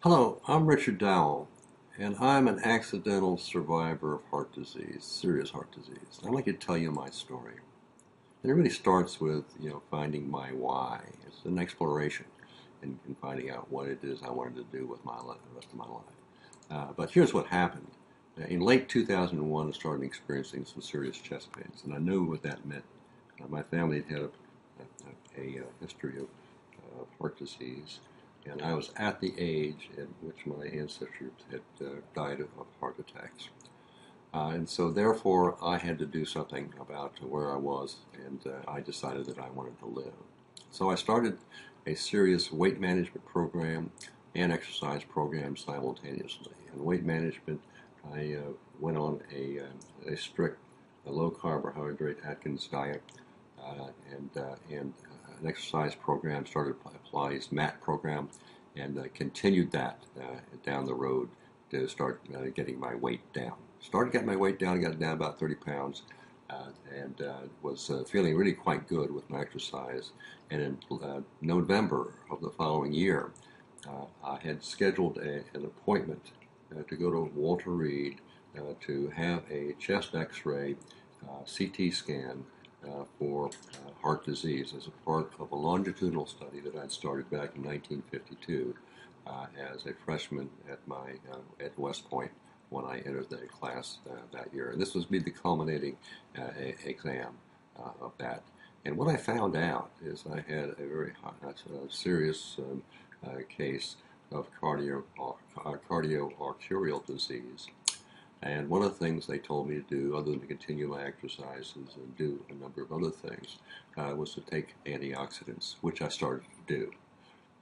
Hello, I'm Richard Dowell, and I'm an accidental survivor of heart disease, serious heart disease. I'd like to tell you my story. And it really starts with, finding my why. It's an exploration in finding out what it is I wanted to do with my life, the rest of my life. But here's what happened. In late 2001, I started experiencing some serious chest pains, and I knew what that meant. My family had a history of heart disease, and I was at the age at which my ancestors had died of heart attacks. And so, therefore, I had to do something about where I was, and I decided that I wanted to live. So, I started a serious weight management program and exercise program simultaneously. And weight management, I went on a strict, low carbohydrate Atkins diet, and an exercise program, started Pilates mat program, and continued that down the road to start getting my weight down. Started getting my weight down, got it down about 30 pounds, and was feeling really quite good with my exercise. And in November of the following year, I had scheduled an appointment to go to Walter Reed to have a chest x-ray CT scan for heart disease as a part of a longitudinal study that I'd started back in 1952 as a freshman at West Point when I entered the class that year. And this was be the culminating exam of that. And what I found out is I had a very serious case of cardiovascular disease. And one of the things they told me to do, other than to continue my exercises and do a number of other things, was to take antioxidants, which I started to do.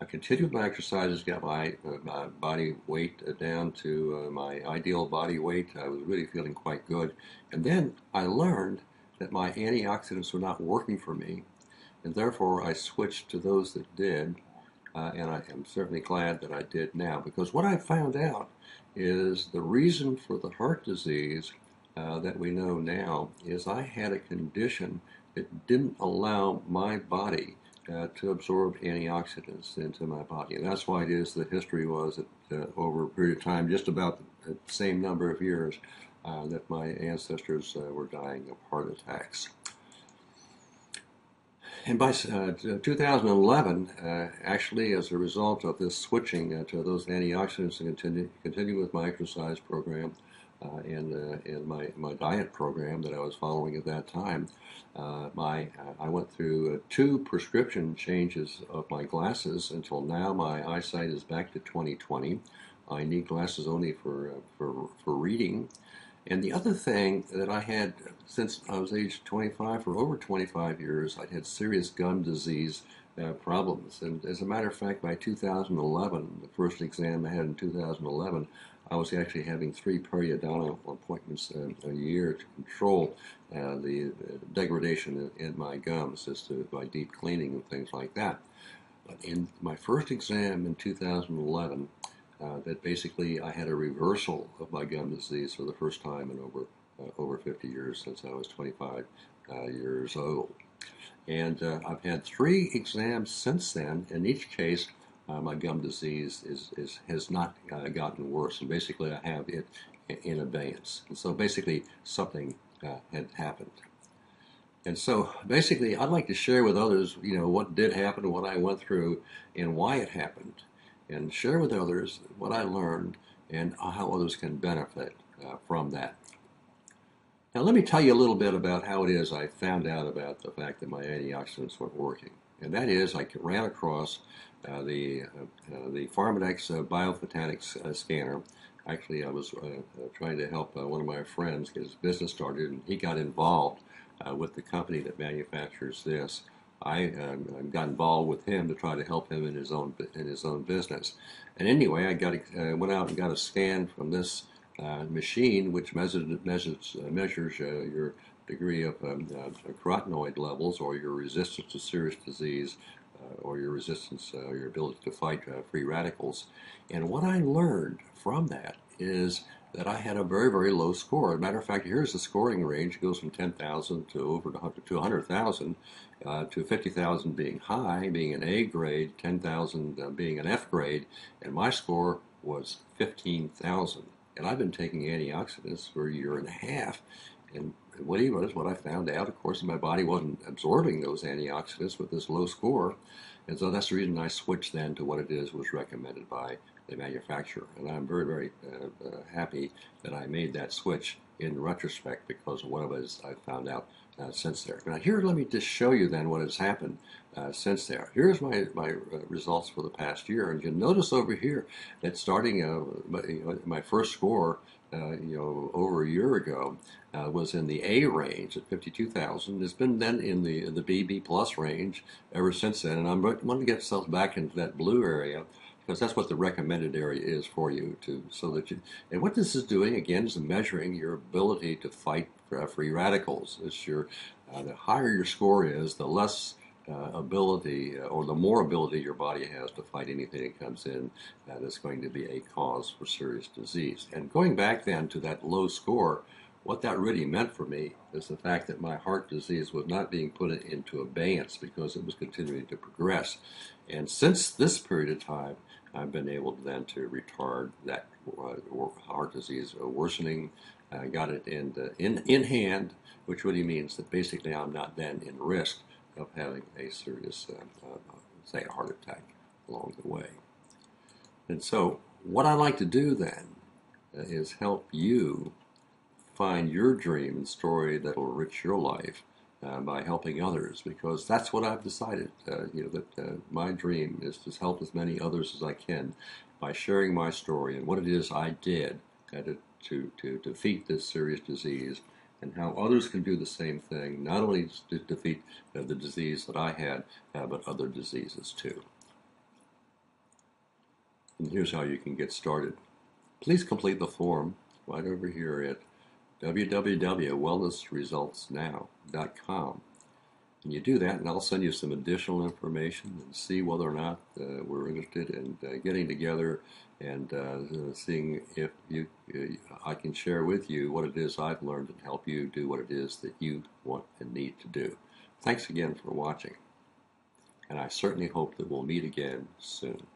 I continued my exercises, got my body weight down to my ideal body weight. I was really feeling quite good. And then I learned that my antioxidants were not working for me, and therefore I switched to those that did. And I am certainly glad that I did now, because what I found out is the reason for the heart disease that we know now is I had a condition that didn't allow my body to absorb antioxidants into my body. And that's why it is the history was that over a period of time, just about the same number of years, that my ancestors were dying of heart attacks. And by 2011, actually, as a result of this switching to those antioxidants and continue with my exercise program and my diet program that I was following at that time, I went through two prescription changes of my glasses until now. My eyesight is back to 20/20. I need glasses only for reading. And the other thing that I had since I was age 25, for over 25 years, I'd had serious gum disease problems. And as a matter of fact, by 2011, the first exam I had in 2011, I was actually having 3 periodontal appointments a year to control the degradation in my gums by deep cleaning and things like that. But in my first exam in 2011, that basically I had a reversal of my gum disease for the first time in over 50 years, since I was 25 years old. And I've had 3 exams since then. In each case, my gum disease has not gotten worse, and basically I have it in abeyance. And so basically something had happened. And so basically I'd like to share with others, what did happen, what I went through, and why it happened, and share with others what I learned and how others can benefit from that. Now, let me tell you a little bit about how it is I found out about the fact that my antioxidants weren't working. And that is, I ran across the Pharmadex Biophotonics scanner. Actually, I was trying to help one of my friends get his business started, and he got involved with the company that manufactures this. I got involved with him to try to help him in his own business. And anyway, I went out and got a scan from this machine, which measures your degree of carotenoid levels, or your resistance to serious disease, or your ability to fight free radicals. And what I learned from that is that I had a very, very low score. As a matter of fact, here's the scoring range. It goes from 10,000 to over to 100,000, to 50,000 being high, being an A grade, 10,000 being an F grade, and my score was 15,000. And I've been taking antioxidants for a year and a half. And what I found out, of course, my body wasn't absorbing those antioxidants with this low score. And so that's the reason I switched then to what it is was recommended by the manufacturer. And I'm very, very happy that I made that switch in retrospect because of what it was I found out since there. Now here, let me just show you then what has happened since there. Here's my results for the past year, and you notice over here that starting my first score, over a year ago, was in the A range at 52,000. It's been then in the BB plus range ever since then, and I'm want to get ourselves back into that blue area, because that's what the recommended area is for you so that you. And what this is doing again is measuring your ability to fight free radicals. The higher your score is, the less ability or the more ability your body has to fight anything that comes in that is going to be a cause for serious disease. And going back then to that low score, what that really meant for me is the fact that my heart disease was not being put into abeyance because it was continuing to progress. And since this period of time, I've been able then to retard that heart disease worsening. Got it in hand, which really means that basically I'm not then in risk of having a serious, say, a heart attack along the way. And so what I like to do then is help you find your dream and story that will enrich your life by helping others, because that's what I've decided, that my dream is to help as many others as I can by sharing my story and what it is I did to defeat this serious disease, and how others can do the same thing, not only to defeat the disease that I had, but other diseases too. And here's how you can get started. Please complete the form right over here at www.wellnessresultsnow.com. And you do that, and I'll send you some additional information and see whether or not we're interested in getting together and seeing if I can share with you what it is I've learned and help you do what it is that you want and need to do. Thanks again for watching, and I certainly hope that we'll meet again soon.